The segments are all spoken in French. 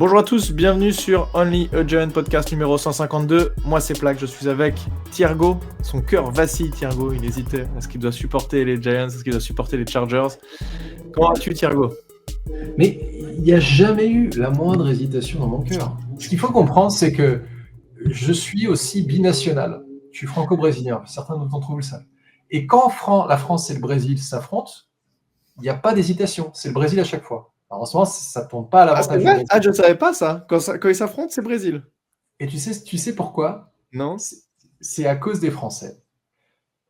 Bonjour à tous, bienvenue sur Only a Giant podcast numéro 152. Moi c'est Plaque, je suis avec Thiergo. Son cœur vacille, Thiergo, il hésitait. Est-ce qu'il doit supporter les Giants? Est-ce qu'il doit supporter les Chargers? Comment vas-tu, Thiergo? Mais il n'y a jamais eu la moindre hésitation dans mon cœur. Ce qu'il faut comprendre, c'est que je suis aussi binational. Je suis franco-brésilien, certains d'entre vous le savent. Et quand la France et le Brésil s'affrontent, il n'y a pas d'hésitation. C'est le Brésil à chaque fois. Alors en ce moment, ça ne tourne pas à l'avantage du Brésil. Ah, je ne savais pas ça. Quand ils s'affrontent, c'est Brésil. Et tu sais pourquoi? Non. C'est à cause des Français.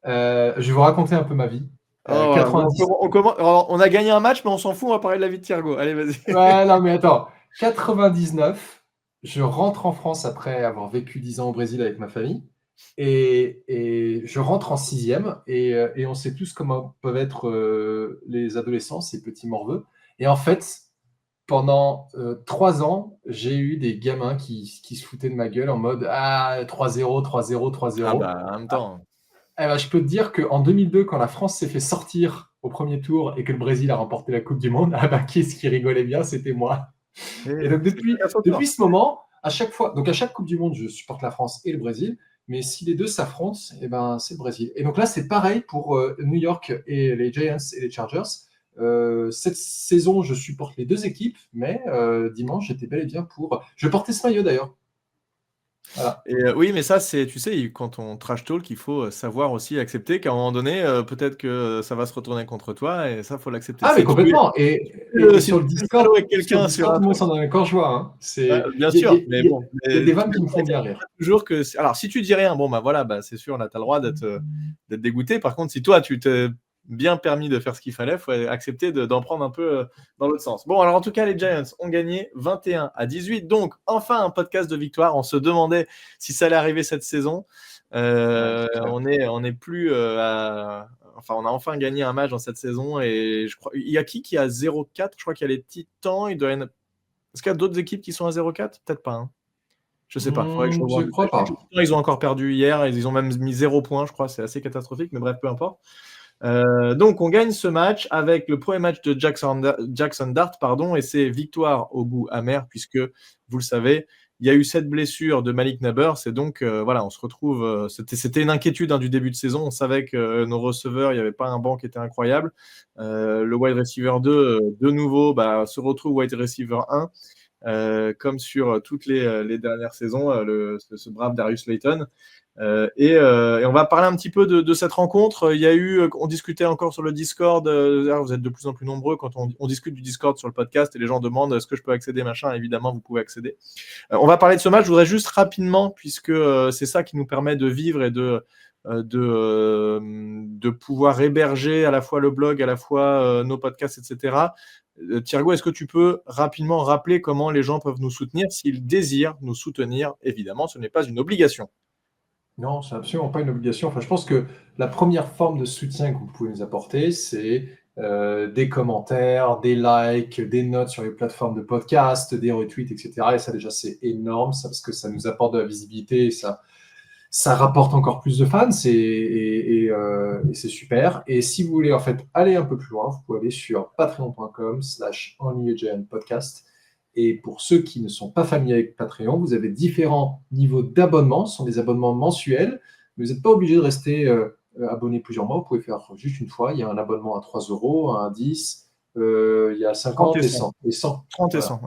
Je vais vous raconter un peu ma vie. 90... on a gagné un match, mais on s'en fout, on va parler de la vie de Thiergo. Allez, vas-y. Ouais, non, mais attends. 99, je rentre en France après avoir vécu 10 ans au Brésil avec ma famille. Et je rentre en 6e et on sait tous comment peuvent être les adolescents, ces petits morveux. Et en fait, pendant 3 ans, j'ai eu des gamins qui se foutaient de ma gueule en mode « Ah, 3-0, 3-0, 3-0 ». Ah bah, en même temps... je peux te dire qu'en 2002, quand la France s'est fait sortir au premier tour et que le Brésil a remporté la Coupe du Monde, qui est-ce qui rigolait bien? C'était moi. Et donc depuis ce moment, à chaque Coupe du Monde, je supporte la France et le Brésil. Mais si les deux s'affrontent, c'est le Brésil. Et donc là, c'est pareil pour New York et les Giants et les Chargers. Cette saison, je supporte les deux équipes, mais dimanche, j'étais bel et bien pour... Je portais ce maillot d'ailleurs. Voilà. Et oui, mais ça, c'est, tu sais, quand on trash talk, il faut savoir aussi accepter qu'à un moment donné, peut-être que ça va se retourner contre toi, et ça, il faut l'accepter. Ah, mais complètement. Et sur le Discord, avec quelqu'un tout le monde s'en donne encore joie. Bien sûr, mais bon. Il y a des vannes qui me font bien rire. Toujours que, alors, si tu dis rien, bon, bah voilà, bah, c'est sûr, là, tu as le droit d'être dégoûté. Par contre, si toi, tu t'es bien permis de faire ce qu'il fallait, il faut accepter d'en prendre un peu dans l'autre sens. Bon, alors en tout cas, les Giants ont gagné 21-18. Donc, enfin, un podcast de victoire. On se demandait si ça allait arriver cette saison. On est plus Enfin, on a enfin gagné un match dans cette saison. Et je crois, il y a qui a 0-4? Je crois qu'il y a les Titans. Est-ce qu'il y a d'autres équipes qui sont à 0-4? Peut-être pas. Hein. Je sais pas. Je crois pas. Ils ont encore perdu hier. Ils ont même mis 0 points, je crois. C'est assez catastrophique. Mais bref, peu importe. Donc on gagne ce match avec le premier match de Jackson Dart, et c'est victoire au goût amer puisque vous le savez, il y a eu cette blessure de Malik Nabers et donc voilà, on se retrouve. C'était une inquiétude du début de saison. On savait que nos receveurs, il n'y avait pas un banc qui était incroyable. Le wide receiver 2 de nouveau se retrouve wide receiver 1 comme sur toutes les dernières saisons, ce brave Darius Slayton. Et on va parler un petit peu de cette rencontre. Il y a eu, on discutait encore sur le Discord. Vous êtes de plus en plus nombreux quand on discute du Discord sur le podcast et les gens demandent est-ce que je peux accéder, machin. Évidemment, vous pouvez accéder. On va parler de ce match. Je voudrais juste rapidement, puisque c'est ça qui nous permet de vivre et de pouvoir héberger à la fois le blog, à la fois nos podcasts, etc. Thiergo, est-ce que tu peux rapidement rappeler comment les gens peuvent nous soutenir s'ils désirent nous soutenir? Évidemment, ce n'est pas une obligation. Non, c'est absolument pas une obligation. Enfin, je pense que la première forme de soutien que vous pouvez nous apporter, c'est des commentaires, des likes, des notes sur les plateformes de podcast, des retweets, etc. Et ça, déjà, c'est énorme, parce que ça nous apporte de la visibilité et ça rapporte encore plus de fans et c'est super. Et si vous voulez en fait aller un peu plus loin, vous pouvez aller sur patreon.com/onlyagiantpodcast. Et pour ceux qui ne sont pas familiers avec Patreon, vous avez différents niveaux d'abonnement. Ce sont des abonnements mensuels. Vous n'êtes pas obligé de rester abonné plusieurs mois. Vous pouvez faire juste une fois. Il y a un abonnement à 3 €, un à 10, il y a 50 et 100. 30 et 100.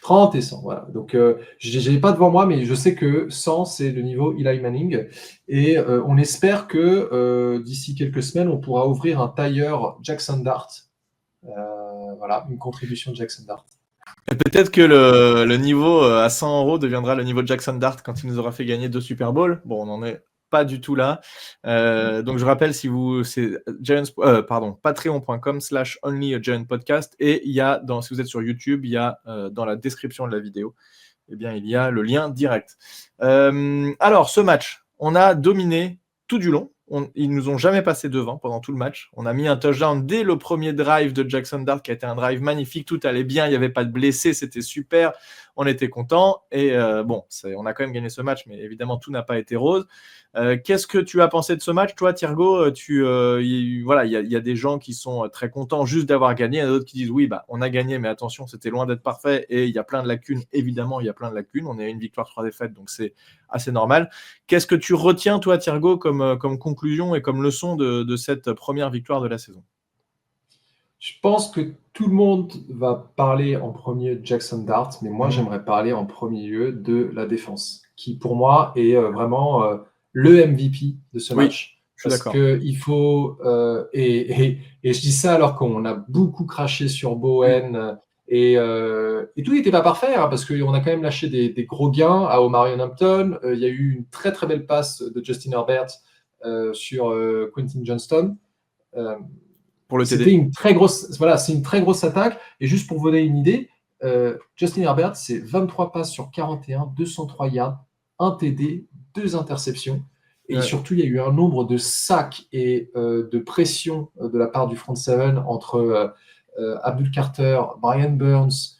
30 et 100, voilà. Donc, je n'ai pas devant moi, mais je sais que 100, c'est le niveau Eli Manning. Et on espère que d'ici quelques semaines, on pourra ouvrir un tailleur Jackson Dart. Voilà, une contribution de Jackson Dart. Et peut-être que le niveau à 100 € deviendra le niveau de Jackson Dart quand il nous aura fait gagner 2 Super Bowls. Bon, on n'en est pas du tout là. Donc je rappelle, c'est patreon.com/onlyagiantpodcast et il y a si vous êtes sur YouTube, il y a dans la description de la vidéo, il y a le lien direct. Alors ce match, on a dominé tout du long. Ils nous ont jamais passé devant pendant tout le match. On a mis un touchdown dès le premier drive de Jackson Dart qui a été un drive magnifique. Tout allait bien, il n'y avait pas de blessés, c'était super. on était contents. Et on a quand même gagné ce match, mais évidemment, tout n'a pas été rose. Qu'est-ce que tu as pensé de ce match, toi, Thiergo? Il y a des gens qui sont très contents juste d'avoir gagné, il y en a d'autres qui disent oui, on a gagné, mais attention, c'était loin d'être parfait et il y a plein de lacunes. Évidemment, il y a plein de lacunes. On est à une victoire, 3 défaites, donc c'est assez normal. Qu'est-ce que tu retiens, toi, Thiergo, comme conclusion et comme leçon de cette première victoire de la saison? Je pense que tout le monde va parler en premier de Jackson Dart, mais moi, j'aimerais parler en premier lieu de la défense, qui pour moi est vraiment le MVP de ce match. Je suis d'accord. Il faut, et je dis ça alors qu'on a beaucoup craché sur Bowen, et tout n'était pas parfait, parce qu'on a quand même lâché des gros gains à Omarion Hampton. Il y a eu une très très belle passe de Justin Herbert sur Quentin Johnston. Pour le TD. C'était une très grosse, c'est une très grosse attaque. Et juste pour vous donner une idée, Justin Herbert, c'est 23 passes sur 41, 203 yards, 1 TD, 2 interceptions. Et surtout, il y a eu un nombre de sacs et de pression de la part du front seven entre Abdul Carter, Brian Burns,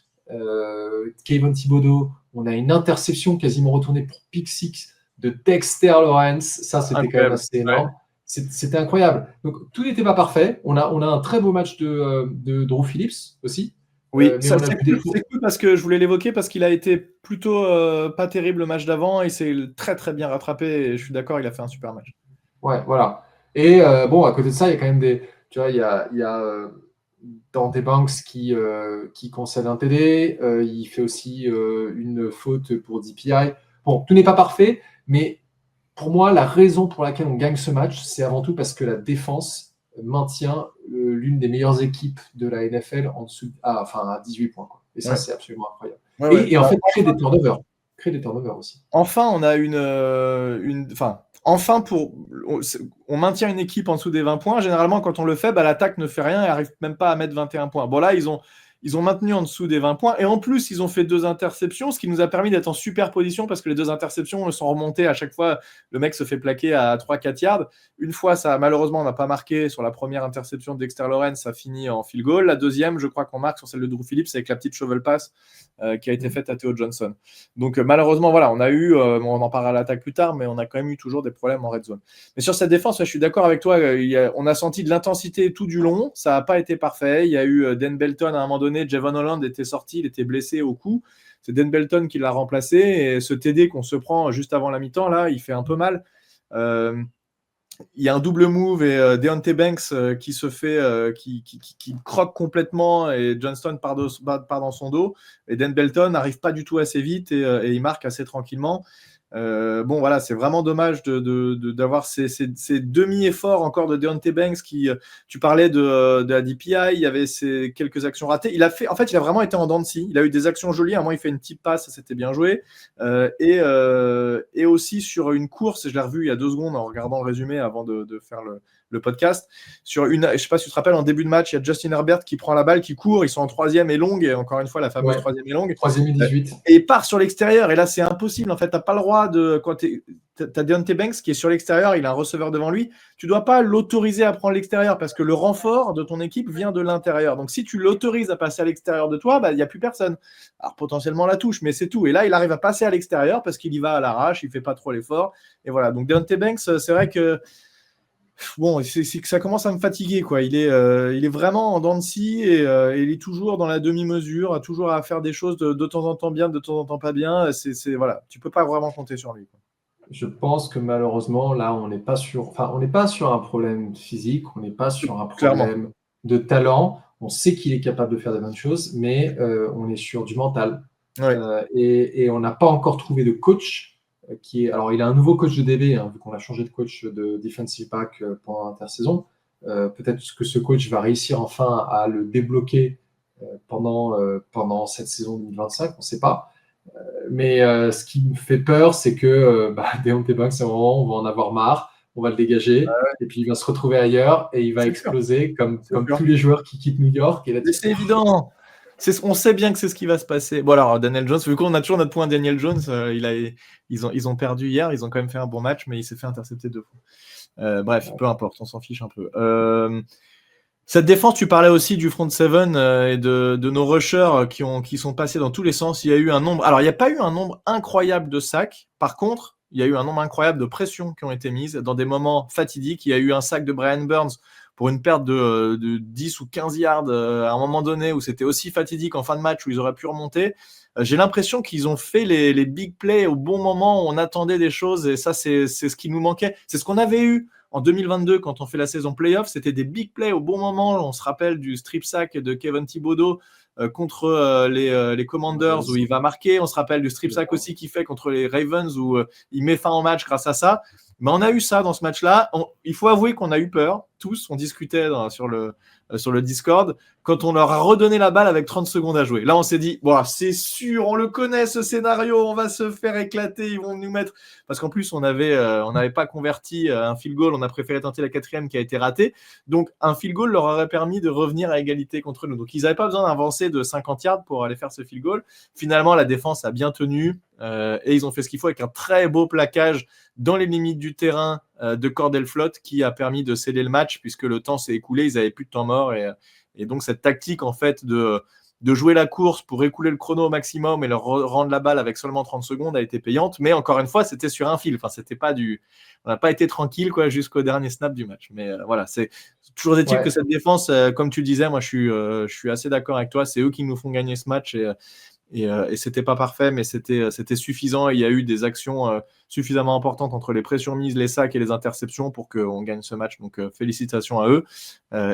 Kayvon Thibodeau. On a une interception quasiment retournée pour pick six de Dexter Lawrence. Ça, c'était quand même assez énorme. C'était incroyable. Donc, tout n'était pas parfait. On a un très beau match de Drew Phillips aussi. Oui, c'est cool parce que je voulais l'évoquer parce qu'il a été plutôt pas terrible le match d'avant et il s'est très très bien rattrapé et je suis d'accord, il a fait un super match. Ouais, voilà. Et à côté de ça, il y a quand même des... Tu vois, il y a Dante Banks qui concède un TD. Il fait aussi une faute pour DPI. Bon, tout n'est pas parfait, mais pour moi, la raison pour laquelle on gagne ce match, c'est avant tout parce que la défense maintient l'une des meilleures équipes de la NFL à 18 points. Quoi. Et ça, c'est absolument incroyable. Et en fait, créer des turnovers. Créer des turnovers aussi. Enfin, on a on maintient une équipe en dessous des 20 points. Généralement, quand on le fait, l'attaque ne fait rien et n'arrive même pas à mettre 21 points. Bon, là, ils ont maintenu en dessous des 20 points. Et en plus, ils ont fait 2 interceptions, ce qui nous a permis d'être en super position parce que les 2 interceptions sont remontées à chaque fois. Le mec se fait plaquer à 3-4 yards. Une fois, malheureusement, on n'a pas marqué sur la première interception de Dexter Lawrence. Ça finit en field goal. La deuxième, je crois qu'on marque sur celle de Drew Phillips avec la petite shovel pass qui a été faite à Theo Johnson. Donc, malheureusement, voilà, on en parlera à l'attaque plus tard, mais on a quand même eu toujours des problèmes en red zone. Mais sur cette défense, je suis d'accord avec toi. On a senti de l'intensité tout du long. Ça n'a pas été parfait. Il y a eu Dan Belton à un moment donné. Javon Holland était sorti, il était blessé au cou. C'est Dan Belton qui l'a remplacé. Et ce TD qu'on se prend juste avant la mi-temps, là, il fait un peu mal. Il y a un double move et Deontay Banks qui se fait, qui croque complètement et Johnston part dans son dos. Et Dan Belton n'arrive pas du tout assez vite et il marque assez tranquillement. Voilà, c'est vraiment dommage d'avoir ces demi-efforts encore de Deontay Banks qui, tu parlais de la DPI, il y avait ces quelques actions ratées. Il a vraiment été en dents de scie. Il a eu des actions jolies. À un moment, il fait une petite passe, ça c'était bien joué. Et aussi sur une course, je l'ai revu il y a 2 secondes en regardant le résumé avant de faire le podcast. Je ne sais pas si tu te rappelles, en début de match, il y a Justin Herbert qui prend la balle, qui court. Ils sont en 3e et longue. Et encore une fois, la fameuse 3e et longue. 3e et 18. Et il part sur l'extérieur. Et là, c'est impossible. En fait, tu n'as pas le droit de. Quand tu as Deontay Banks qui est sur l'extérieur, il a un receveur devant lui. Tu ne dois pas l'autoriser à prendre l'extérieur parce que le renfort de ton équipe vient de l'intérieur. Donc, si tu l'autorises à passer à l'extérieur de toi, il n'y a plus personne. Alors, potentiellement la touche, mais c'est tout. Et là, il arrive à passer à l'extérieur parce qu'il y va à l'arrache. Il ne fait pas trop l'effort. Et voilà. Donc, Deontay Banks, c'est vrai que. Bon, c'est que ça commence à me fatiguer, quoi. Il est vraiment en dents de scie et il est toujours dans la demi-mesure, toujours à faire des choses de temps en temps bien, de temps en temps pas bien. Voilà, tu peux pas vraiment compter sur lui, quoi. Je pense que malheureusement, là, on n'est pas sur un problème physique, on n'est pas sur un problème de talent. On sait qu'il est capable de faire de bonnes choses, mais on est sur du mental. Et on n'a pas encore trouvé de coach alors, il a un nouveau coach de DB, vu qu'on a changé de coach de defensive back pendant l'intersaison. Peut-être que ce coach va réussir enfin à le débloquer pendant cette saison 2025, on ne sait pas. Mais ce qui me fait peur, c'est que Deontay Banks, à un moment, on va en avoir marre, on va le dégager, et puis il va se retrouver ailleurs et il va exploser comme tous les joueurs qui quittent New York. C'est évident. On sait bien que c'est ce qui va se passer. Bon, alors, Daniel Jones, vu qu'on a toujours notre point Daniel Jones, ils ont perdu hier, ils ont quand même fait un bon match, mais il s'est fait intercepter 2 fois. Bref, peu importe, on s'en fiche un peu. Cette défense, tu parlais aussi du front seven et de nos rushers qui sont passés dans tous les sens. Il y a eu un nombre. Alors, il n'y a pas eu un nombre incroyable de sacs. Par contre, il y a eu un nombre incroyable de pressions qui ont été mises dans des moments fatidiques. Il y a eu un sac de Brian Burns pour une perte de 10 ou 15 yards à un moment donné où c'était aussi fatidique en fin de match où ils auraient pu remonter. J'ai l'impression qu'ils ont fait les big plays au bon moment où on attendait des choses et ça, c'est ce qui nous manquait. C'est ce qu'on avait eu en 2022, quand on fait la saison playoff, c'était des big plays au bon moment. On se rappelle du strip sack de Kevin Thibodeau contre les Commanders où il va marquer. On se rappelle du strip sack aussi qu'il fait contre les Ravens où il met fin au match grâce à ça. Mais on a eu ça dans ce match-là. Il faut avouer qu'on a eu peur, tous. On discutait sur le Discord quand on leur a redonné la balle avec 30 secondes à jouer. Là, on s'est dit, bon, c'est sûr, on le connaît ce scénario, on va se faire éclater, ils vont nous mettre. Parce qu'en plus, on n'avait pas converti un field goal, on a préféré tenter la 4e qui a été ratée. Donc, un field goal leur aurait permis de revenir à égalité contre nous. Donc, ils n'avaient pas besoin d'avancer de 50 yards pour aller faire ce field goal. Finalement, la défense a bien tenu et ils ont fait ce qu'il faut avec un très beau plaquage dans les limites du terrain de Cordell Flott qui a permis de sceller le match puisque le temps s'est écoulé, ils n'avaient plus de temps mort et donc cette tactique en fait de jouer la course pour écouler le chrono au maximum et leur rendre la balle avec seulement 30 secondes a été payante, mais encore une fois c'était sur un fil, enfin c'était pas on n'a pas été tranquille quoi jusqu'au dernier snap du match, mais voilà, c'est toujours est-il que cette défense, comme tu disais, moi je suis assez d'accord avec toi, c'est eux qui nous font gagner ce match et c'était pas parfait, mais c'était suffisant. Et il y a eu des actions suffisamment importantes entre les pressions mises, les sacs et les interceptions pour qu'on gagne ce match. Donc félicitations à eux.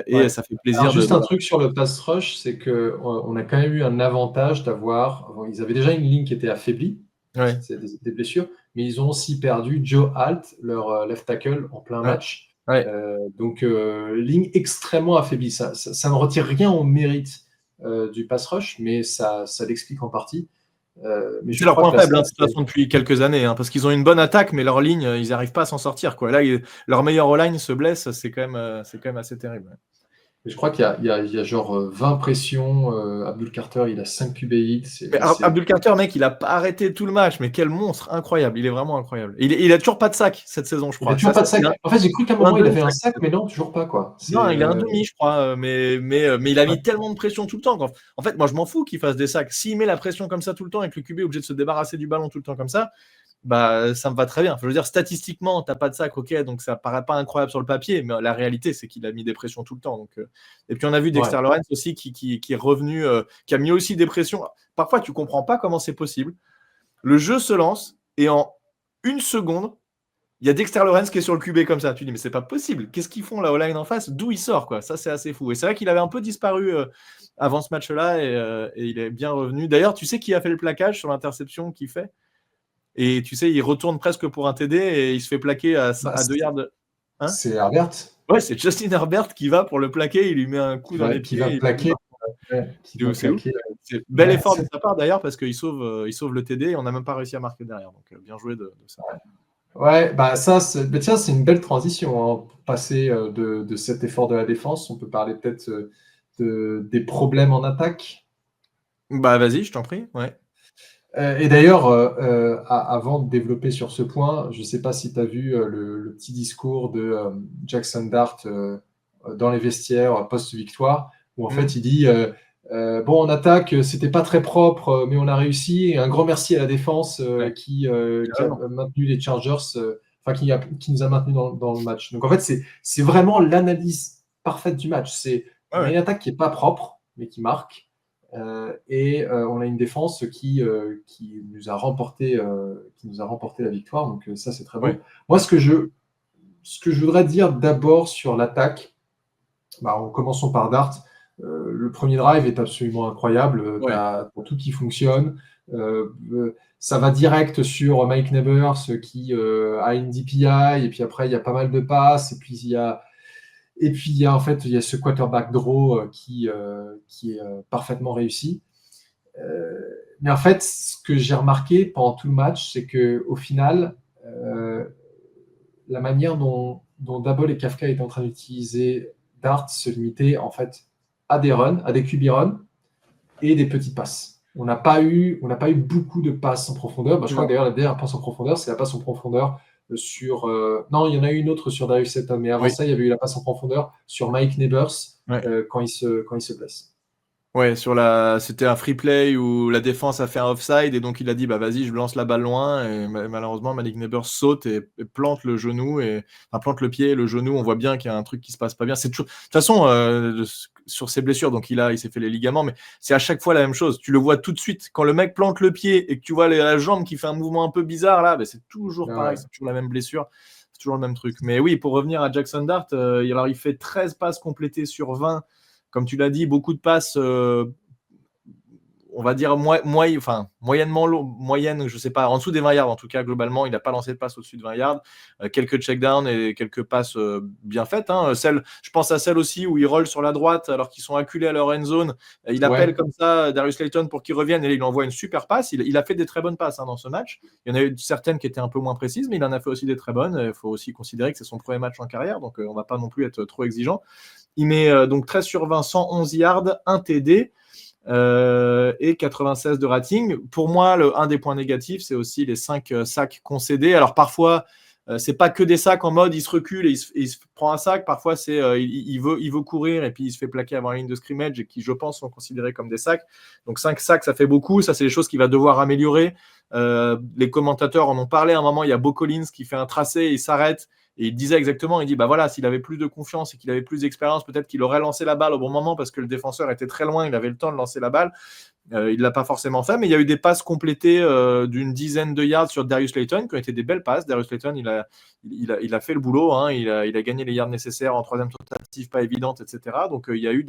Et ça fait plaisir. Alors, juste un truc sur le pass rush, c'est qu'on a quand même eu un avantage d'avoir. Ils avaient déjà une ligne qui était affaiblie, c'est des blessures, mais ils ont aussi perdu Joe Alt, leur left tackle, en plein match. Donc ligne extrêmement affaiblie. Ça ne retire rien au mérite du pass rush, mais ça l'explique en partie. Mais c'est leur point faible, de toute façon, depuis quelques années, parce qu'ils ont une bonne attaque, mais leur ligne, ils n'arrivent pas à s'en sortir, quoi. Là, leur meilleur O-line se blesse, c'est quand même assez terrible. Je crois qu'il y a genre 20 pressions. Abdul Carter, il a 5 QB hits. Abdul Carter, mec, il n'a pas arrêté tout le match, mais quel monstre, incroyable. Il est vraiment incroyable. Il a toujours pas de sac cette saison, je crois. Il a toujours pas de sac. En fait, j'ai cru qu'à un moment, il avait un sac, mais non, toujours pas, quoi. Non, il a un demi, je crois, mais il a mis tellement de pression tout le temps. En fait, moi, je m'en fous qu'il fasse des sacs. S'il met la pression comme ça tout le temps et que le QB est obligé de se débarrasser du ballon tout le temps comme ça, bah, ça me va très bien. Je veux dire, statistiquement, tu n'as pas de sac, ok, donc ça paraît pas incroyable sur le papier, mais la réalité, c'est qu'il a mis des pressions tout le temps. Donc, et puis, on a vu Dexter Lawrence aussi qui est revenu, qui a mis aussi des pressions. Parfois, tu comprends pas comment c'est possible. Le jeu se lance et en une seconde, il y a Dexter Lawrence qui est sur le QB comme ça. Tu dis, mais c'est pas possible. Qu'est-ce qu'ils font là au line en face? D'où il sort, quoi? Ça, c'est assez fou. Et c'est vrai qu'il avait un peu disparu avant ce match-là et il est bien revenu. D'ailleurs, tu sais qui a fait le plaquage sur l'interception qu'il fait? Et tu sais, il retourne presque pour un TD et il se fait plaquer à 2 yards. Hein, c'est Herbert? Ouais, c'est Justin Herbert qui va pour le plaquer. Il lui met un coup dans les pieds. Qui va plaquer. C'est bel effort de sa part d'ailleurs parce qu'il sauve le TD et on n'a même pas réussi à marquer derrière. Donc bien joué de ça. Ouais, bah ça, c'est une belle transition. Hein. Pour passer de cet effort de la défense, on peut parler peut-être des problèmes en attaque. Bah vas-y, je t'en prie. Ouais. Et d'ailleurs, avant de développer sur ce point, je ne sais pas si tu as vu le petit discours de Jackson Dart dans les vestiaires post-victoire, où en fait il dit bon, en attaque, c'était pas très propre, mais on a réussi. Et un grand merci à la défense qui a maintenu les Chargers, qui nous a maintenus dans le match. Donc en fait, c'est vraiment l'analyse parfaite du match. C'est une attaque qui n'est pas propre, mais qui marque. Et on a une défense qui nous a remporté la victoire. Donc ça, c'est très bon. Moi, ce que je voudrais dire d'abord sur l'attaque, en commençant par Dart. Le premier drive est absolument incroyable. T'as tout qui fonctionne. Ça va direct sur Mike Neighbors qui a une DPI. Et puis après, il y a pas mal de passes. Et puis il y a ce quarterback draw qui est parfaitement réussi. Mais en fait, ce que j'ai remarqué pendant tout le match, c'est qu'au final, la manière dont Daboll et Kafka étaient en train d'utiliser Dart se limitait en fait à des runs, à des QB runs et des petites passes. On n'a pas eu beaucoup de passes en profondeur. Je crois que d'ailleurs, la dernière passe en profondeur, c'est la passe en profondeur Non, il y en a eu une autre sur Darius Slayton, mais avant ça, il y avait eu la passe en profondeur sur Mike Neighbors quand il se blesse. Ouais, c'était un free play où la défense a fait un offside et donc il a dit vas-y, je lance la balle loin et malheureusement Malik Neighbors saute et plante le genou plante le pied et le genou. On voit bien qu'il y a un truc qui se passe pas bien. C'est toujours de toute façon sur ses blessures, donc il s'est fait les ligaments, mais c'est à chaque fois la même chose. Tu le vois tout de suite quand le mec plante le pied et que tu vois la jambe qui fait un mouvement un peu bizarre là, c'est toujours pareil, c'est toujours la même blessure. C'est toujours le même truc. Mais oui, pour revenir à Jackson Dart, alors il fait 13 passes complétées sur 20. Comme tu l'as dit, beaucoup de passes, on va dire moyennement moyenne, je sais pas, en dessous des 20 yards en tout cas, globalement, il n'a pas lancé de passe au-dessus de 20 yards. Quelques checkdowns et quelques passes bien faites. Je pense à celle aussi où ils rollent sur la droite alors qu'ils sont acculés à leur end zone. Il appelle comme ça Darius Slayton pour qu'il revienne et il envoie une super passe. Il a fait des très bonnes passes dans ce match. Il y en a eu certaines qui étaient un peu moins précises, mais il en a fait aussi des très bonnes. Il faut aussi considérer que c'est son premier match en carrière, donc on ne va pas non plus être trop exigeant. Il met donc 13 sur 20, 111 yards, 1 TD et 96 de rating. Pour moi, un des points négatifs, c'est aussi les 5 sacs concédés. Alors parfois, c'est pas que des sacs en mode il se recule et il se prend un sac. Parfois, c'est il veut courir et puis il se fait plaquer avant la ligne de scrimmage et qui, je pense, sont considérés comme des sacs. Donc 5 sacs, ça fait beaucoup. Ça, c'est des choses qu'il va devoir améliorer. Les commentateurs en ont parlé à un moment. Il y a Beau Collins qui fait un tracé, il s'arrête. Et il disait exactement, il dit s'il avait plus de confiance et qu'il avait plus d'expérience, peut-être qu'il aurait lancé la balle au bon moment parce que le défenseur était très loin, il avait le temps de lancer la balle. Il ne l'a pas forcément fait, mais il y a eu des passes complétées d'une dizaine de yards sur Darius Slayton qui ont été des belles passes. Darius Slayton, il a fait le boulot, il a gagné les yards nécessaires en troisième tentative pas évidente, etc. Donc il y a eu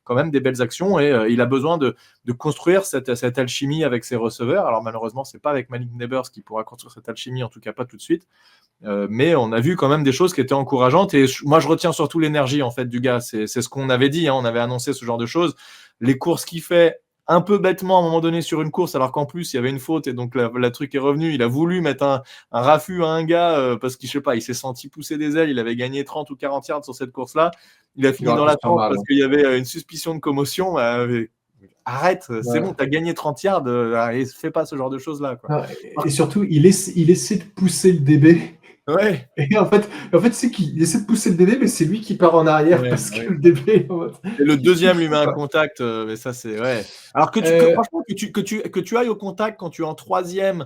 quand même des belles actions et il a besoin de construire cette alchimie avec ses receveurs. Alors malheureusement, c'est pas avec Malik Neighbors qui pourra construire cette alchimie, en tout cas pas tout de suite. Mais on a vu quand même des choses qui étaient encourageantes et moi je retiens surtout l'énergie en fait du gars. C'est ce qu'on avait dit, on avait annoncé ce genre de choses. Les courses qu'il fait un peu bêtement à un moment donné sur une course alors qu'en plus il y avait une faute et donc la truc est revenu. Il a voulu mettre un raffut à un gars parce qu'il il s'est senti pousser des ailes. Il avait gagné 30 ou 40 yards sur cette course-là. Il a fini dans la tente parce qu'il y avait une suspicion de commotion. Arrête, c'est bon, t'as gagné 30 yards, fais pas ce genre de choses-là. Quoi. Et surtout, il essaie de pousser le DB. Ouais. Et en fait c'est qu'il essaie de pousser le DB, mais c'est lui qui part en arrière parce que le DB. Et le deuxième lui met un contact, mais ça c'est Alors franchement que tu ailles au contact quand tu es en troisième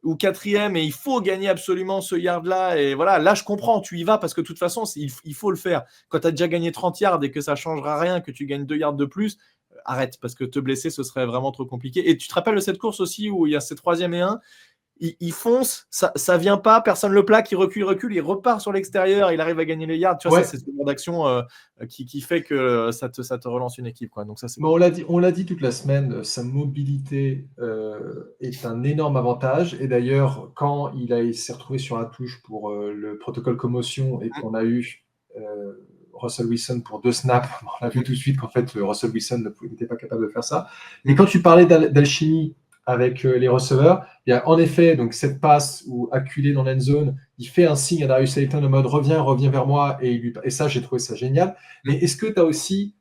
ou quatrième et il faut gagner absolument ce yard-là et voilà, là je comprends, tu y vas parce que de toute façon il faut le faire. Quand tu as déjà gagné 30 yards et que ça changera rien, que tu gagnes 2 yards de plus, arrête parce que te blesser ce serait vraiment trop compliqué. Et tu te rappelles de cette course aussi où il y a ces 3e et 1, il fonce, ça vient pas, personne le plaque, il recule, il repart sur l'extérieur, il arrive à gagner les yards. Tu vois, ça, c'est ce genre d'action qui fait que ça te relance une équipe. Quoi. Donc ça, c'est on l'a dit toute la semaine, sa mobilité est un énorme avantage. Et d'ailleurs, quand il s'est retrouvé sur la touche pour le protocole commotion et qu'on a eu Russell Wilson pour 2 snaps, on a vu tout de suite qu'en fait, Russell Wilson n'était pas capable de faire ça. Et quand tu parlais d'alchimie avec les receveurs, il y a en effet donc cette passe où acculé dans l'end zone, il fait un signe à Darius Slayton en mode reviens vers moi et ça j'ai trouvé ça génial. Mais est-ce que tu as aussi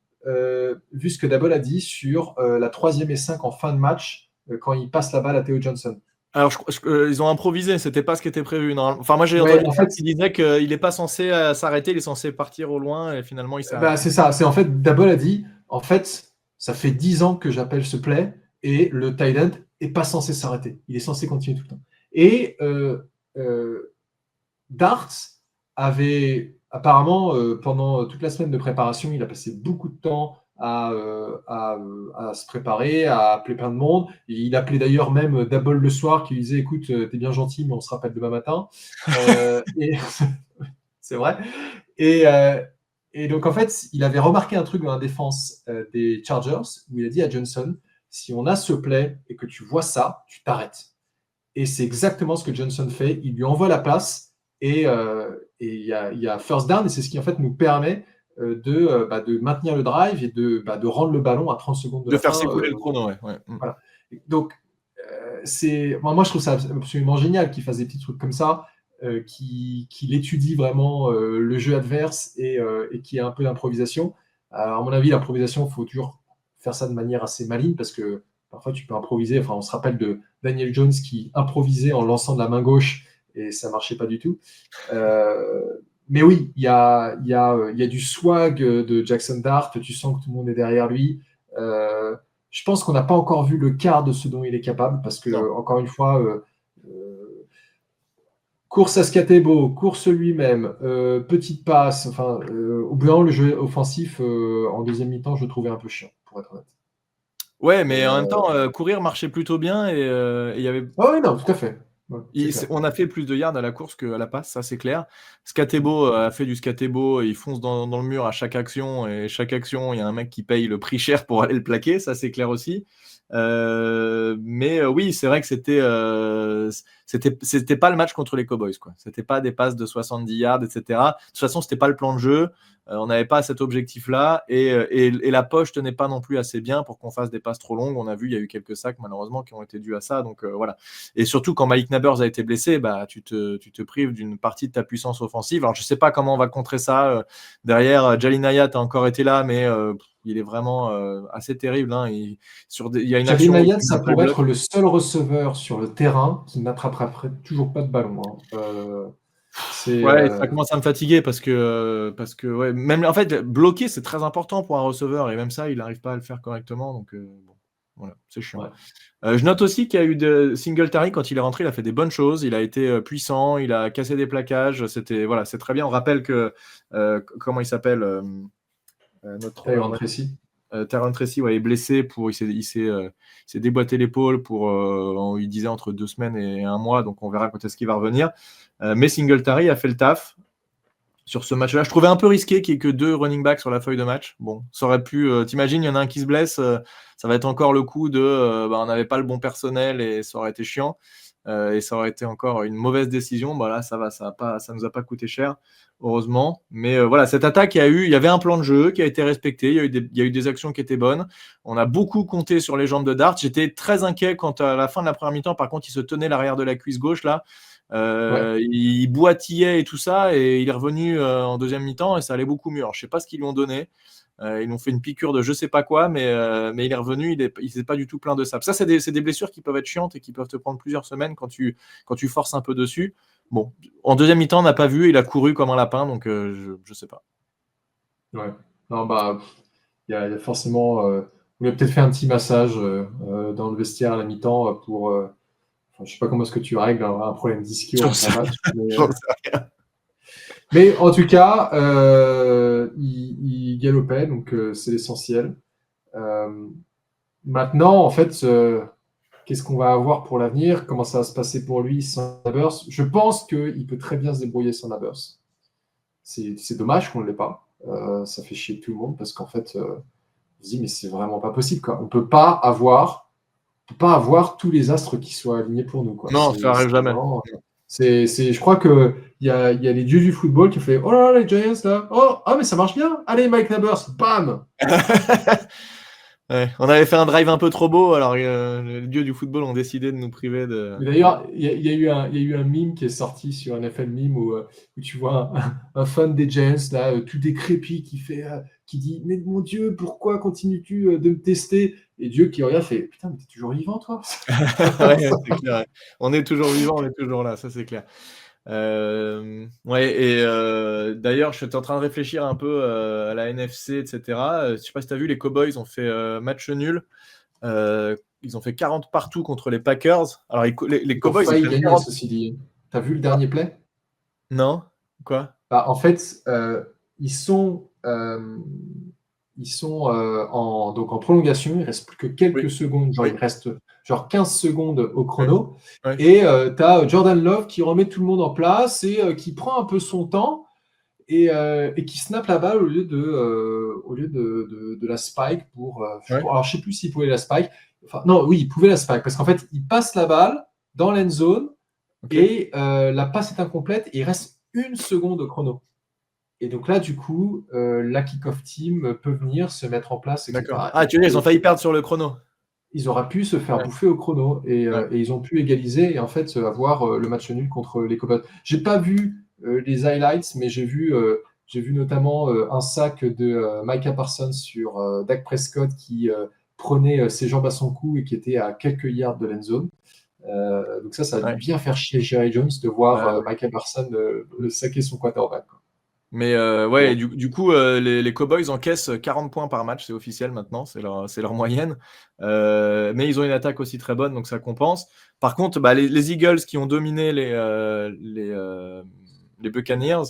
vu ce que Daboll a dit sur la 3e et 5 en fin de match quand il passe la balle à Theo Johnson? Alors, ils ont improvisé, c'était pas ce qui était prévu. Enfin, moi j'ai entendu qu'il disait qu'il n'est pas censé s'arrêter, il est censé partir au loin et finalement il s'est arrêté. C'est ça, c'est en fait, Daboll a dit, en fait, ça fait 10 ans que j'appelle ce play et le tight end n'est pas censé s'arrêter, il est censé continuer tout le temps. Et Dart avait apparemment, pendant toute la semaine de préparation, il a passé beaucoup de temps à se préparer, à appeler plein de monde. Et il appelait d'ailleurs même Daboll le soir qui lui disait écoute, t'es bien gentil, mais on se rappelle demain matin. Et c'est vrai. Et donc, en fait, il avait remarqué un truc dans la défense des Chargers où il a dit à Johnson si on a ce play et que tu vois ça, tu t'arrêtes. Et c'est exactement ce que Johnson fait. Il lui envoie la passe et il y a first down. Et c'est ce qui, en fait, nous permet de maintenir le drive et de rendre le ballon à 30 secondes de la fin. De faire s'écouler le chrono, ouais. Voilà. Donc, moi, je trouve ça absolument génial qu'il fasse des petits trucs comme ça. Qu'il étudie vraiment le jeu adverse et qu'il y ait un peu d'improvisation. Alors, à mon avis, l'improvisation, il faut toujours faire ça de manière assez maligne parce que parfois tu peux improviser. Enfin, on se rappelle de Daniel Jones qui improvisait en lançant de la main gauche et ça marchait pas du tout. Mais oui, il y a du swag de Jackson Dart. Tu sens que tout le monde est derrière lui. Je pense qu'on n'a pas encore vu le quart de ce dont il est capable parce que, encore une fois, course à Scatebo, course lui-même, petite passe. Enfin, au bout d'un moment, le jeu offensif en deuxième mi-temps, je le trouvais un peu chiant, pour être honnête. Ouais, mais en même temps, courir marchait plutôt bien et il y avait. Ah oui, non, tout à fait. Ouais, On a fait plus de yards à la course qu'à la passe, ça c'est clair. Scatebo a fait du Scatebo, il fonce dans le mur à chaque action, et chaque action, il y a un mec qui paye le prix cher pour aller le plaquer, ça c'est clair aussi. Mais oui, c'est vrai que c'était pas le match contre les Cowboys, quoi. C'était pas des passes de 70 yards, etc. De toute façon, c'était pas le plan de jeu. On n'avait pas cet objectif-là et la poche tenait pas non plus assez bien pour qu'on fasse des passes trop longues. On a vu, il y a eu quelques sacs malheureusement qui ont été dus à ça. Donc voilà. Et surtout quand Malik Nabers a été blessé, bah tu te prives d'une partie de ta puissance offensive. Alors je sais pas comment on va contrer ça. Derrière, Jalin Hayat a encore été là, mais il est vraiment assez terrible. Hein. Il y a une action. Jalin Hayat, ça pourrait être le seul receveur sur le terrain qui n'attrapera toujours pas de ballon. Hein. Ouais, ça commence à me fatiguer parce que ouais, même en fait bloquer c'est très important pour un receveur et même ça il n'arrive pas à le faire correctement donc bon, voilà, c'est chiant. Ouais. Je note aussi qu'il y a eu de Singletary quand il est rentré, il a fait des bonnes choses, il a été puissant, il a cassé des plaquages, voilà, c'est très bien. On rappelle que comment il s'appelle notre Tyrone Tracy. Tyrone Tracy est blessé il s'est déboîté l'épaule pour il disait entre 2 semaines et 1 mois, donc on verra quand est-ce qu'il va revenir. Mais Singletary a fait le taf sur ce match-là. Je trouvais un peu risqué qu'il n'y ait que 2 running backs sur la feuille de match. Bon, ça aurait pu. T'imagines, il y en a un qui se blesse, ça va être encore le coup de on n'avait pas le bon personnel et ça aurait été chiant. Et ça aurait été encore une mauvaise décision. Là, ça va, ça nous a pas coûté cher, heureusement. Mais voilà, cette attaque, il y avait un plan de jeu qui a été respecté. Il y a eu des actions qui étaient bonnes. On a beaucoup compté sur les jambes de Dart. J'étais très inquiet quand à la fin de la première mi-temps, par contre, il se tenait l'arrière de la cuisse gauche là. Il boitillait et tout ça, et il est revenu en deuxième mi-temps et ça allait beaucoup mieux. Alors, je sais pas ce qu'ils lui ont donné. Ils l'ont fait une piqûre de je sais pas quoi, mais il est revenu, il s'est pas du tout plein de sable. Ça, c'est des blessures qui peuvent être chiantes et qui peuvent te prendre plusieurs semaines quand tu forces un peu dessus. Bon, en deuxième mi-temps, on n'a pas vu, il a couru comme un lapin, donc je sais pas. Ouais. Non, il y a forcément. On lui a peut-être fait un petit massage dans le vestiaire à la mi-temps pour. Je sais pas comment est-ce que tu règles un problème d'ischio en match. Mais en tout cas, il galopait, donc c'est l'essentiel. Maintenant, en fait, qu'est-ce qu'on va avoir pour l'avenir? Comment ça va se passer pour lui sans Nabers? Je pense qu'il peut très bien se débrouiller sans Nabers. C'est dommage qu'on ne l'ait pas. Ça fait chier tout le monde parce qu'en fait, on se dit, mais c'est vraiment pas possible, quoi. On peut pas avoir tous les astres qui soient alignés pour nous, quoi. Non, ça arrive jamais. Vraiment, je crois qu'il y a les dieux du football qui ont fait, oh là là, les Giants, là, oh, ah, mais ça marche bien. Allez, Mike Nabers, bam. Ouais, on avait fait un drive un peu trop beau, alors les dieux du football ont décidé de nous priver de. D'ailleurs, il y a eu un meme qui est sorti sur NFL Meme où tu vois un fan des Giants là, tout décrépit qui dit mais mon Dieu, pourquoi continues-tu de me tester? Et Dieu qui regarde fait putain, mais t'es toujours vivant toi. Ouais, c'est clair. Ouais. On est toujours vivant, on est toujours là, ça c'est clair. Ouais, et d'ailleurs, je suis en train de réfléchir un peu à la NFC, etc. Je sais pas si tu as vu, les Cowboys ont fait match nul. Ils ont fait 40 partout contre les Packers. Alors, les Cowboys. Ils ont gagné, 40... ceci dit. Tu as vu le dernier play? Non. Quoi? En fait, ils sont donc en prolongation. Il ne reste plus que quelques secondes. Genre, il reste genre 15 secondes au chrono. Ouais. Et tu as Jordan Love qui remet tout le monde en place et qui prend un peu son temps et qui snap la balle au lieu de la spike pour. Alors, je ne sais plus s'il pouvait la spike. Enfin, non, oui, il pouvait la spike parce qu'en fait, il passe la balle dans l'end zone et la passe est incomplète et il reste 1 seconde au chrono. Et donc là, du coup, la kick-off team peut venir se mettre en place. D'accord. Ah, tu veux dire, ils ont failli perdre sur le chrono. Ils auraient pu se faire bouffer au chrono et ils ont pu égaliser et en fait avoir le match nul contre les Cowboys. J'ai pas vu les highlights, mais j'ai vu notamment un sac de Micah Parsons sur Dak Prescott qui prenait ses jambes à son cou et qui était à quelques yards de l'end zone. Donc ça a dû bien faire chier Jerry Jones de voir Micah Parsons saquer son quarterback. Mais ouais, et du coup, les Cowboys encaissent 40 points par match, c'est officiel maintenant, c'est leur moyenne. Mais ils ont une attaque aussi très bonne, donc ça compense. Par contre, les Eagles qui ont dominé les Buccaneers,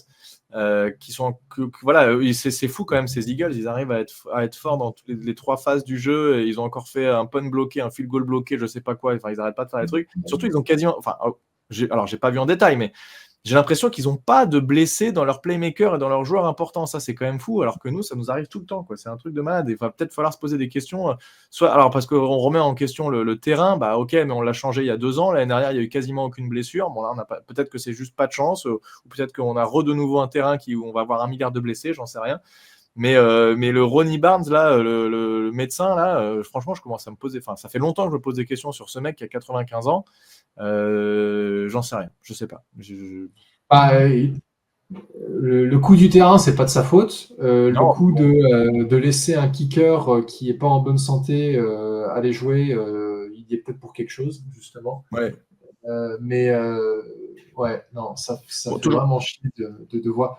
qui sont voilà, c'est fou quand même ces Eagles, ils arrivent à être forts dans toutes les 3 phases du jeu. Et ils ont encore fait un punt bloqué, un field goal bloqué, je sais pas quoi. Enfin, ils n'arrêtent pas de faire des trucs. Surtout, ils ont quasiment, enfin, alors j'ai pas vu en détail, mais j'ai l'impression qu'ils n'ont pas de blessés dans leur playmaker et dans leurs joueurs importants. Ça, c'est quand même fou, alors que nous, ça nous arrive tout le temps, quoi. C'est un truc de malade. Il va peut-être falloir se poser des questions. Alors, parce qu'on remet en question le terrain, ok, mais on l'a changé il y a 2 ans. L'année dernière, il n'y a eu quasiment aucune blessure. Bon, là, peut-être que c'est juste pas de chance, ou peut-être qu'on a de nouveau un terrain où on va avoir 1 milliard de blessés, j'en sais rien. Mais le Ronnie Barnes, là, le médecin, là, franchement, je commence à me poser. Enfin, ça fait longtemps que je me pose des questions sur ce mec qui a 95 ans. J'en sais rien. Je sais pas. Le coup du terrain, c'est pas de sa faute. Le coup de laisser un kicker qui est pas en bonne santé aller jouer, il y est peut-être pour quelque chose, justement. Ouais. Mais ouais, non, ça fait vraiment chier de devoir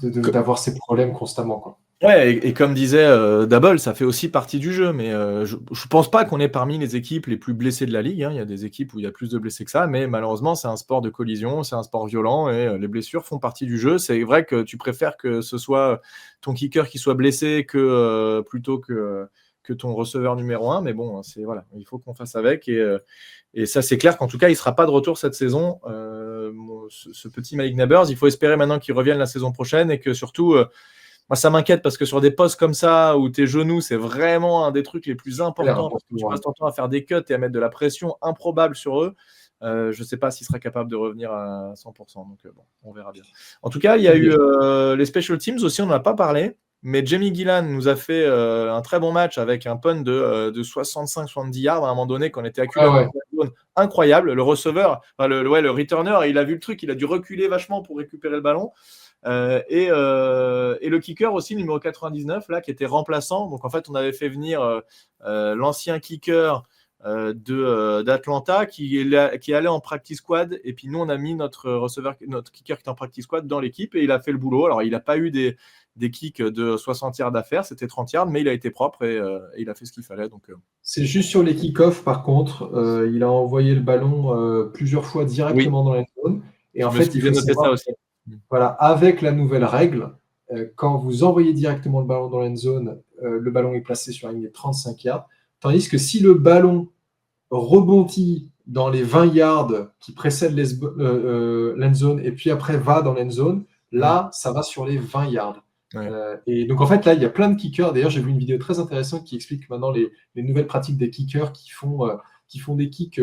d'avoir ces problèmes constamment, quoi. Ouais, et comme disait Double, ça fait aussi partie du jeu, mais je pense pas qu'on est parmi les équipes les plus blessées de la ligue, hein. Il y a des équipes où il y a plus de blessés que ça, mais malheureusement, c'est un sport de collision, c'est un sport violent, et les blessures font partie du jeu. C'est vrai que tu préfères que ce soit ton kicker qui soit blessé plutôt que ton receveur numéro 1, mais bon, voilà, il faut qu'on fasse avec, et ça, c'est clair qu'en tout cas, il sera pas de retour cette saison, ce petit Malik Nabers. Il faut espérer maintenant qu'il revienne la saison prochaine, et que surtout... moi, ça m'inquiète parce que sur des postes comme ça, où tes genoux, c'est vraiment un des trucs les plus importants, parce que tu passes ton temps à faire des cuts et à mettre de la pression improbable sur eux. Je ne sais pas s'il sera capable de revenir à 100%. Donc, bon, on verra bien. En tout cas, il y a eu les special teams aussi, on n'en a pas parlé. Mais Jamie Gillan nous a fait un très bon match avec un punt de 65-70 yards à un moment donné, qu'on était acculé dans la zone. Incroyable. Le receveur, le returner, il a vu le truc, il a dû reculer vachement pour récupérer le ballon. Et le kicker aussi, numéro 99, là, qui était remplaçant. Donc en fait, on avait fait venir l'ancien kicker d'Atlanta qui allait en practice squad, et puis nous on a mis notre kicker qui était en practice squad dans l'équipe, et il a fait le boulot. Alors il n'a pas eu des kicks de 60 yards d'affaires, c'était 30 yards, mais il a été propre, et il a fait ce qu'il fallait. Donc c'est juste sur les kick-offs, par contre, il a envoyé le ballon plusieurs fois directement dans la zone, et en fait il faut savoir, ça aussi. Voilà, avec la nouvelle règle, quand vous envoyez directement le ballon dans l'end zone, le ballon est placé sur la ligne des 35 yards, tandis que si le ballon rebondit dans les 20 yards qui précèdent l'end zone et puis après va dans l'end zone, là, ça va sur les 20 yards. Ouais. Et donc en fait, là, il y a plein de kickers. D'ailleurs, j'ai vu une vidéo très intéressante qui explique maintenant les nouvelles pratiques des kickers qui font des kicks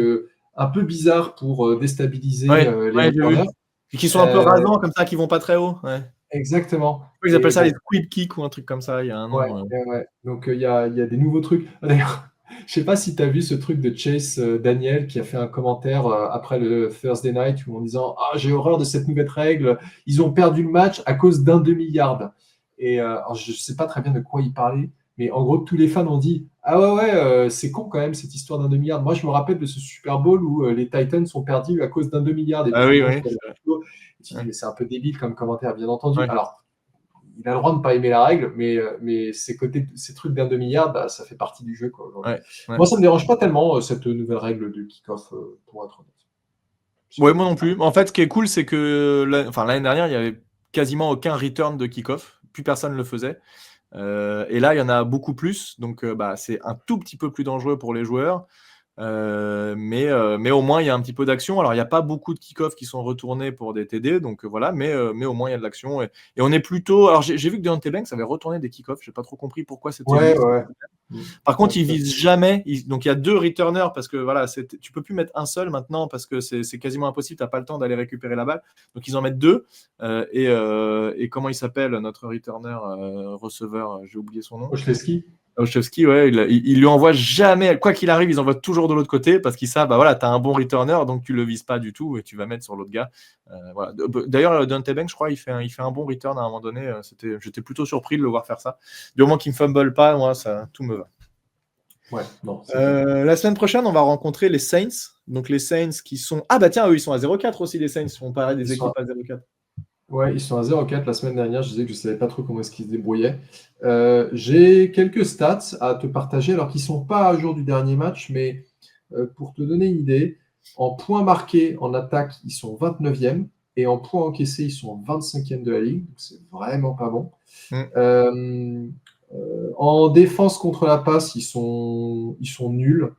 un peu bizarres pour déstabiliser les returners. Et qui sont un peu rasants, comme ça, qui vont pas très haut. Ouais. Exactement. Ils appellent ça les squib kicks ou un truc comme ça, il y a un nom. Ouais. Donc il y a des nouveaux trucs. D'ailleurs, je sais pas si tu as vu ce truc de Chase Daniel qui a fait un commentaire après le Thursday Night en disant « Ah, j'ai horreur de cette nouvelle règle. Ils ont perdu le match à cause d'un demi-yard. » Et alors, je sais pas très bien de quoi il parlait, mais en gros, tous les fans ont dit « Ah ouais, c'est con quand même cette histoire d'un demi-yard. Moi, je me rappelle de ce Super Bowl où les Titans sont perdus à cause d'un demi-yard. » Ah oui. Mais c'est un peu débile comme commentaire, bien entendu. Ouais. Alors, il a le droit de ne pas aimer la règle, mais ces trucs d'un demi-yard, ça fait partie du jeu, quoi. Moi, ça ne me dérange pas tellement, cette nouvelle règle de kick-off, pour être honnête. Ouais, moi non plus. En fait, ce qui est cool, c'est que l'année dernière, il n'y avait quasiment aucun return de kick-off. Plus personne ne le faisait. Et là, il y en a beaucoup plus. Donc, c'est un tout petit peu plus dangereux pour les joueurs. Mais au moins il y a un petit peu d'action. Alors il n'y a pas beaucoup de kick-off qui sont retournés pour des TD, donc voilà, mais au moins il y a de l'action, et on est plutôt. Alors j'ai vu que Deontay Banks avait retourné des kick-off, j'ai pas trop compris pourquoi c'était. Ouais. Par contre, ils visent jamais. Donc il y a 2 returners, parce que voilà, tu peux plus mettre un seul maintenant parce que c'est quasiment impossible, t'as pas le temps d'aller récupérer la balle. Donc ils en mettent 2. Et comment il s'appelle notre returner receveur, j'ai oublié son nom. Olszewski, ouais, il lui envoie jamais, quoi qu'il arrive, ils envoient toujours de l'autre côté, parce qu'ils savent, tu as un bon returner, donc tu le vises pas du tout et tu vas mettre sur l'autre gars. Voilà. D'ailleurs, Deontay Banks, je crois, il fait un bon return à un moment donné. J'étais plutôt surpris de le voir faire ça. Du moment qu'il ne fumble pas, moi, tout me va. Ouais, non. La semaine prochaine, on va rencontrer les Saints. Donc les Saints qui sont... Ah bah tiens, eux, ils sont à 0-4 aussi, les Saints. On parlait des équipes à 0-4. Ouais, ils sont à 0-4. La semaine dernière, je disais que je ne savais pas trop comment est-ce qu'ils se débrouillaient. J'ai quelques stats à te partager, alors qu'ils ne sont pas à jour du dernier match, mais pour te donner une idée, en points marqués en attaque, ils sont 29e, et en points encaissés, ils sont 25e de la ligue. Donc c'est vraiment pas bon. En défense contre la passe, ils sont nuls.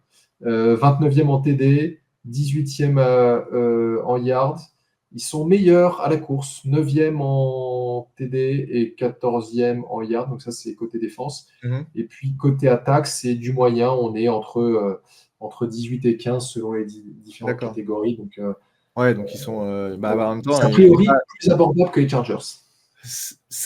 29e en TD, 18e en yards. Ils sont meilleurs à la course, 9e en TD et 14e en yards. Donc ça, c'est côté défense. Et puis côté attaque, c'est du moyen. On est entre 18 et 15 selon les différentes catégories. Donc, donc ils sont... en même temps, c'est a priori plus abordable que les Chargers.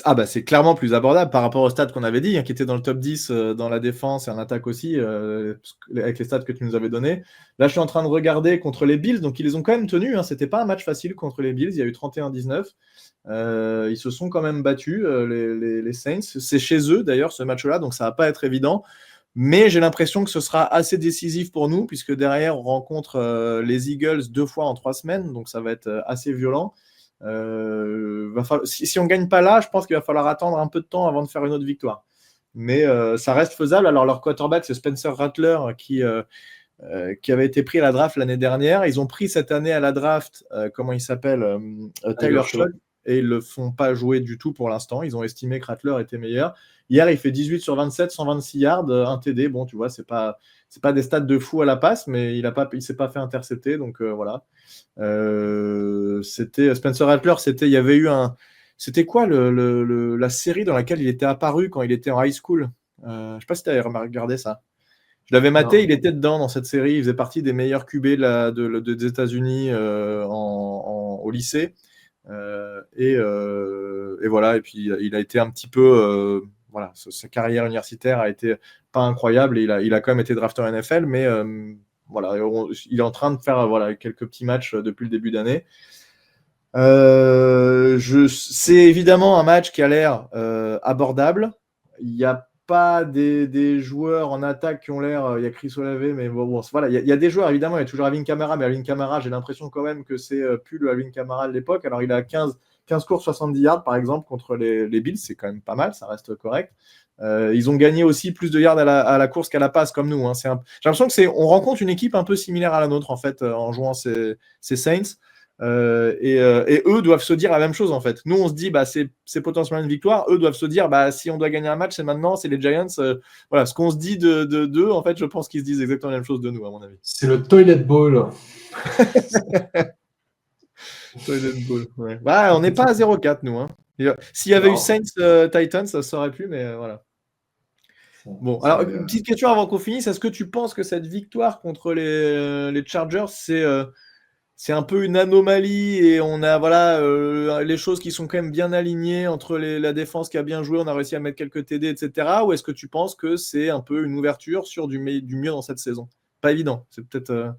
Ah bah c'est clairement plus abordable par rapport aux stats qu'on avait dit, qui étaient dans le top 10 dans la défense et en attaque aussi, avec les stats que tu nous avais donnés. Là, je suis en train de regarder contre les Bills, donc ils les ont quand même tenus. C'était pas un match facile contre les Bills, il y a eu 31-19. Ils se sont quand même battus, les Saints. C'est chez eux d'ailleurs ce match-là, donc ça va pas être évident. Mais j'ai l'impression que ce sera assez décisif pour nous, puisque derrière, on rencontre les Eagles 2 fois en 3 semaines, donc ça va être assez violent. Si on ne gagne pas là, je pense qu'il va falloir attendre un peu de temps avant de faire une autre victoire. Mais ça reste faisable. Alors, leur quarterback, c'est Spencer Rattler qui avait été pris à la draft l'année dernière. Ils ont pris cette année à la draft, comment il s'appelle, Tyler Shough, et ils ne le font pas jouer du tout pour l'instant. Ils ont estimé que Rattler était meilleur. Hier, il fait 18 sur 27, 126 yards, un TD. Bon, tu vois, c'est pas des stats de fou à la passe, mais il s'est pas fait intercepter, donc voilà. C'était Spencer Rattler. Il y avait eu c'était quoi la série dans laquelle il était apparu quand il était en high school? Je sais pas si tu avais regardé ça. Je l'avais maté, il était dedans dans cette série. Il faisait partie des meilleurs QB des États-Unis au lycée. Et voilà. Et puis il a été un petit peu, voilà, sa carrière universitaire a été pas incroyable. Et il a quand même été drafté en NFL, mais voilà, il est en train de faire quelques petits matchs depuis le début d'année. C'est évidemment un match qui a l'air abordable. Il n'y a pas des joueurs en attaque qui ont l'air. Il y a Chris Olave, mais bon, voilà. Il y a des joueurs, évidemment. Il y a toujours Alvin Kamara, mais Alvin Kamara, j'ai l'impression quand même que c'est plus le Alvin Kamara de l'époque. Alors, il a 15 courses, 70 yards, par exemple, contre les Bills. C'est quand même pas mal, ça reste correct. Ils ont gagné aussi plus de yards à la course qu'à la passe, comme nous. J'ai l'impression on rencontre une équipe un peu similaire à la nôtre, en fait, en jouant ces Saints. Et eux doivent se dire la même chose en fait. Nous on se dit c'est potentiellement une victoire, eux doivent se dire si on doit gagner un match c'est maintenant, c'est les Giants. Voilà, ce qu'on se dit d'eux, en fait je pense qu'ils se disent exactement la même chose de nous à mon avis. C'est le toilet bowl. Toilet bowl, ouais. On n'est pas à 0-4 nous. S'il y avait eu Saints Titans ça aurait pu, mais voilà. Bon, alors une petite question avant qu'on finisse, est-ce que tu penses que cette victoire contre les Chargers c'est un peu une anomalie et on a les choses qui sont quand même bien alignées entre la défense qui a bien joué, on a réussi à mettre quelques TD, etc. Ou est-ce que tu penses que c'est un peu une ouverture sur du mieux dans cette saison? Pas évident, c'est peut-être...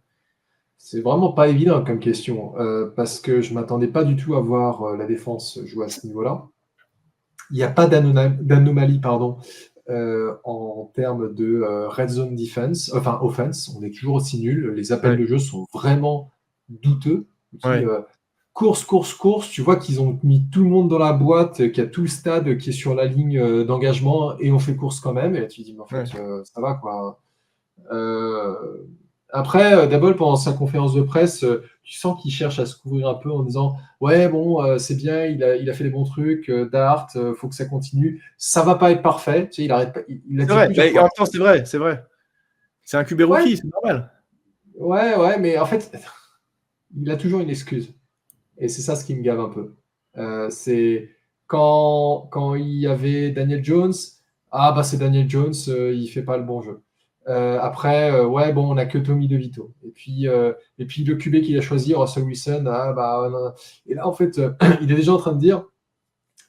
C'est vraiment pas évident comme question, parce que je ne m'attendais pas du tout à voir la défense jouer à ce niveau-là. Il n'y a pas d'anomalie en termes de red zone defense, enfin offense, on est toujours aussi nul. Les appels de jeu sont vraiment douteux. Course, tu vois qu'ils ont mis tout le monde dans la boîte, qu'il y a tout le stade qui est sur la ligne d'engagement et on fait course quand même. Et tu te dis, mais en fait, ça va quoi. Après, Daboll, pendant sa conférence de presse, tu sens qu'il cherche à se couvrir un peu en disant ouais, bon, c'est bien, il a fait les bons trucs, Dart, faut que ça continue. Ça va pas être parfait. Tu sais, il arrête pas. Il a dit plusieurs fois. En même temps, c'est vrai. C'est un QB rookie, c'est normal. Ouais, mais en fait, il a toujours une excuse. Et c'est ça ce qui me gave un peu. C'est quand il y avait Daniel Jones, c'est Daniel Jones, il fait pas le bon jeu. Après, on n'a que Tommy DeVito. Et puis le QB qu'il a choisi, Russell Wilson, non. Et là, en fait, il est déjà en train de dire,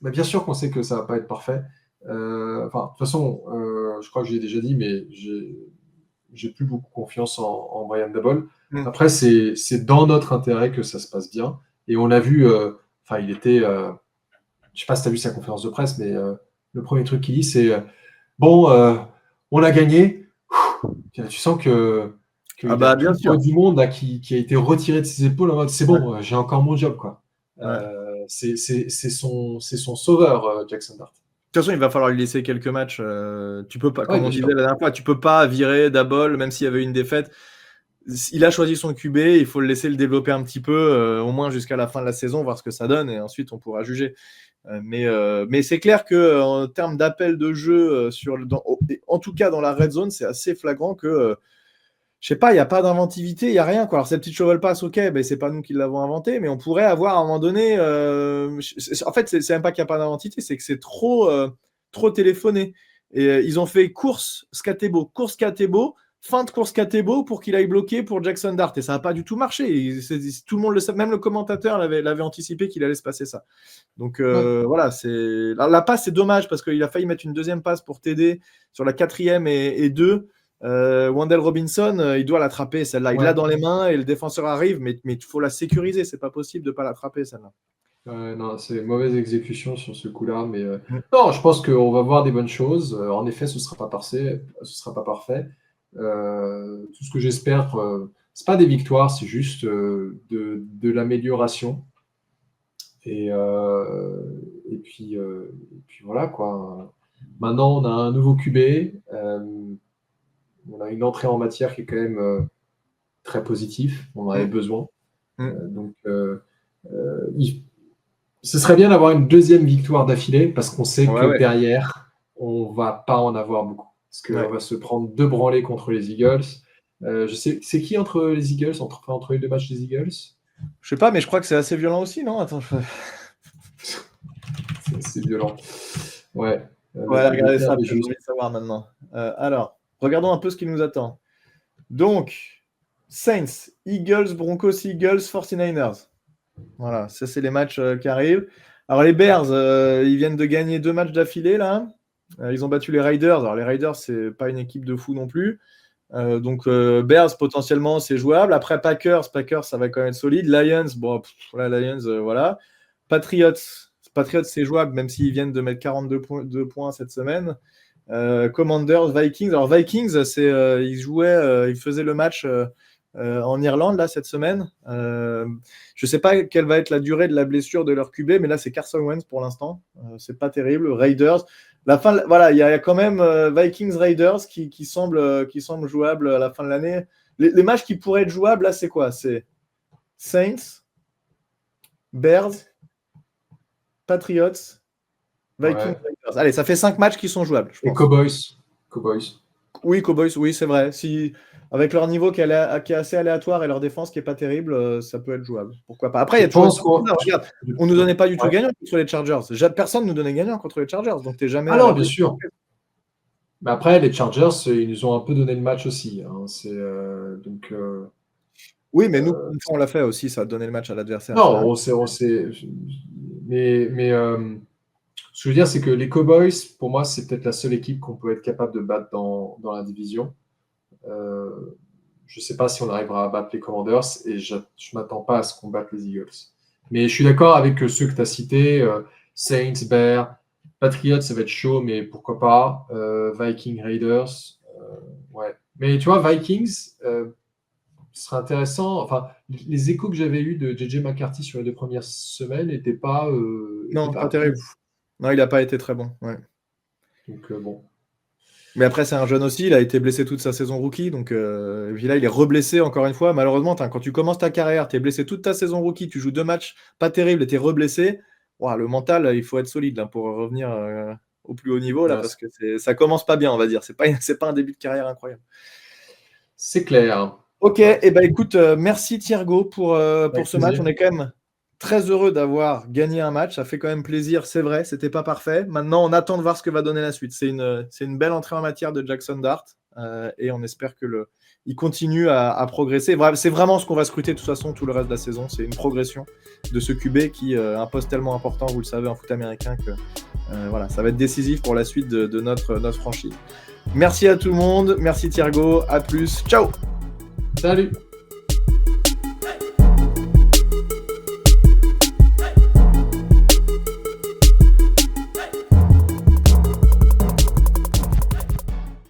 bien sûr qu'on sait que ça va pas être parfait. De toute façon, je crois que j'ai déjà dit, mais j'ai plus beaucoup confiance en Brian Daboll. Après, c'est dans notre intérêt que ça se passe bien. Et on l'a vu, il était... je sais pas si tu as vu sa conférence de presse, mais le premier truc qu'il dit, c'est on a gagné, Tu sens que Ah bah, bien tout le sûr. poids du monde là, qui a été retiré de ses épaules en mode c'est bon, j'ai encore mon job, quoi. C'est son sauveur, Jackson Dart. De toute façon, il va falloir lui laisser quelques matchs. Tu peux pas, Ouais, comme on bien disait sûr. la dernière fois, tu peux pas virer Daboll, même s'il y avait une défaite. Il a choisi son QB, il faut le laisser le développer un petit peu, au moins jusqu'à la fin de la saison, voir ce que ça donne, et ensuite on pourra juger. Mais c'est clair que en termes d'appel de jeu, en tout cas dans la red zone, c'est assez flagrant que je sais pas, il n'y a pas d'inventivité, il n'y a rien, quoi. Alors, cette petite shovel pass, ok, ben, c'est pas nous qui l'avons inventé, mais on pourrait avoir à un moment donné. En fait, c'est même pas qu'il n'y a pas d'inventivité, c'est que c'est trop téléphoné. Et ils ont fait course Scatebo, fin de course Scatebo pour qu'il aille bloquer pour Jackson Dart. Et ça n'a pas du tout marché. Tout le monde le sait, même le commentateur l'avait anticipé qu'il allait se passer ça. Donc voilà, la passe, c'est dommage parce qu'il a failli mettre une deuxième passe pour TD sur la 4e et 2. Wandale Robinson, il doit l'attraper celle-là. Il l'a dans les mains et le défenseur arrive, mais il faut la sécuriser. C'est pas possible de pas l'attraper celle-là. Non, c'est mauvaise exécution sur ce coup-là, mais non, je pense qu'on va voir des bonnes choses. En effet, ce sera pas parfait. Tout ce que j'espère, c'est pas des victoires, c'est juste de l'amélioration. Et puis voilà, quoi. Maintenant, on a un nouveau QB. On a une entrée en matière qui est quand même très positive. On en avait besoin. Donc, ce serait bien d'avoir une deuxième victoire d'affilée parce qu'on sait que derrière, on va pas en avoir beaucoup. Parce qu'on va se prendre 2 branlées contre les Eagles. Je sais, c'est qui entre les Eagles, entre les 2 matchs des Eagles? Je sais pas, mais je crois que c'est assez violent aussi, non? Attends, c'est violent. Ouais. Regardez ça, j'ai envie de savoir maintenant. Alors, regardons un peu ce qui nous attend. Donc, Saints, Eagles, Broncos, Eagles, 49ers. Voilà, ça c'est les matchs qui arrivent. Alors les Bears, ils viennent de gagner 2 matchs d'affilée là. Ils ont battu les Raiders. Alors les Raiders, c'est pas une équipe de fou non plus. Donc Bears potentiellement c'est jouable. Après Packers, ça va quand même être solide. Lions, bon, Lions, voilà. Patriots c'est jouable même s'ils viennent de mettre 42 points cette semaine. Commanders, Vikings. Alors Vikings, ils faisaient le match en Irlande là cette semaine. Je sais pas quelle va être la durée de la blessure de leur QB, mais là c'est Carson Wentz pour l'instant. C'est pas terrible. Raiders. La fin, voilà, il y a quand même Vikings Raiders qui semble jouable à la fin de l'année. Les matchs qui pourraient être jouables là, c'est quoi? C'est Saints, Bears, Patriots, Vikings Raiders. Allez, ça fait 5 matchs qui sont jouables. Je pense. Et Cowboys. Oui, Cowboys, oui, c'est vrai. Si avec leur niveau qui est assez aléatoire et leur défense qui est pas terrible, ça peut être jouable. Pourquoi pas? Après, il y a toujours. Regarde, on nous donnait pas du tout gagnant contre les Chargers. Personne nous donnait gagnant contre les Chargers, donc t'es jamais. Alors, bien sûr. Mais après, les Chargers, ils nous ont un peu donné le match aussi. Hein. Donc. Oui, mais nous, une fois, on l'a fait aussi, ça a donné le match à l'adversaire. Non, on sait. Mais ce que je veux dire, c'est que les Cowboys, pour moi, c'est peut-être la seule équipe qu'on peut être capable de battre dans la division. Je ne sais pas si on arrivera à battre les Commanders et je ne m'attends pas à ce qu'on batte les Eagles. Mais je suis d'accord avec ceux que tu as cités, Saints, Bears, Patriots, ça va être chaud, mais pourquoi pas. Vikings, Raiders, ouais. Mais tu vois, Vikings, ce serait intéressant. Enfin, les échos que j'avais eus de JJ McCarthy sur les 2 premières semaines n'étaient pas. Non, pas terrible. Non, il n'a pas été très bon. Ouais. Donc, bon. Mais après, c'est un jeune aussi, il a été blessé toute sa saison rookie, donc et puis là, il est reblessé encore une fois. Malheureusement, quand tu commences ta carrière, tu es blessé toute ta saison rookie, tu joues 2 matchs pas terribles et tu es reblessé, le mental, il faut être solide là, pour revenir au plus haut niveau, là, parce que ça commence pas bien, on va dire. C'est pas un début de carrière incroyable. C'est clair. Ok, et écoute, merci Thiergo pour ce match. On est quand même très heureux d'avoir gagné un match. Ça fait quand même plaisir, c'est vrai, c'était pas parfait. Maintenant, on attend de voir ce que va donner la suite. C'est une belle entrée en matière de Jackson Dart et on espère qu'il continue à progresser. C'est vraiment ce qu'on va scruter de toute façon tout le reste de la saison. C'est une progression de ce QB qui a un poste tellement important, vous le savez, en foot américain, que ça va être décisif pour la suite de notre franchise. Merci à tout le monde, merci Thiergo, à plus, ciao. Salut.